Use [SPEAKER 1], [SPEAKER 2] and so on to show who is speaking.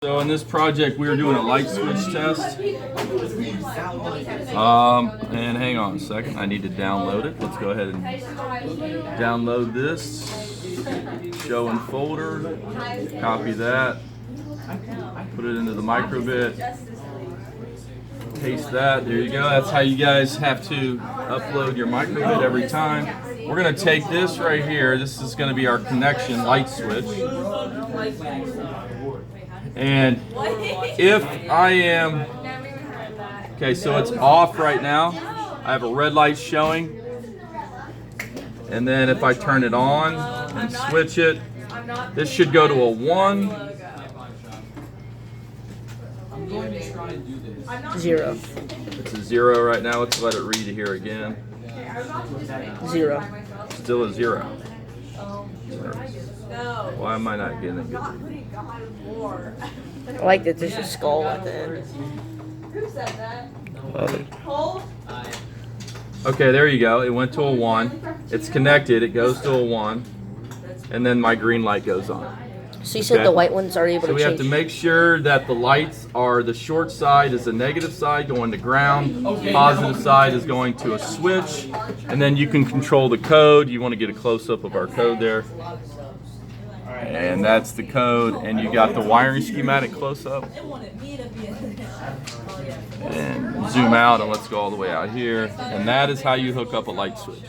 [SPEAKER 1] So in this project, we are doing a light switch test. And hang on a second, I need to download it. Let's go ahead and download this. Show in folder. Copy that. Put it into the microbit. Paste that. There you go. That's how you guys have to upload your microbit every time. We're going to take this right here. This is going to be our connection light switch. And if I am, okay, so it's off right now. I have a red light showing. And then if I turn it on and switch it, this should go to a 1.
[SPEAKER 2] 0.
[SPEAKER 1] It's a 0 right now. Let's let it read here again.
[SPEAKER 2] 0.
[SPEAKER 1] Still a 0. Why am I not getting a good read?
[SPEAKER 2] I like that there's a skull at the end.
[SPEAKER 3] Who said that?
[SPEAKER 2] Love it.
[SPEAKER 3] Cole?
[SPEAKER 1] Okay, there you go. It went to a 1. It's connected. It goes to a 1. And then my green light goes on.
[SPEAKER 2] So you said the white ones are able
[SPEAKER 1] So
[SPEAKER 2] to
[SPEAKER 1] we
[SPEAKER 2] change.
[SPEAKER 1] have to make sure that the lights are, the short side is the negative side going to ground, positive side is going to a switch, and then you can control the code. You want to get a close-up of our code there. And that's the code, and you got the wiring schematic close-up. And zoom out, and let's go all the way out here. And that is how you hook up a light switch.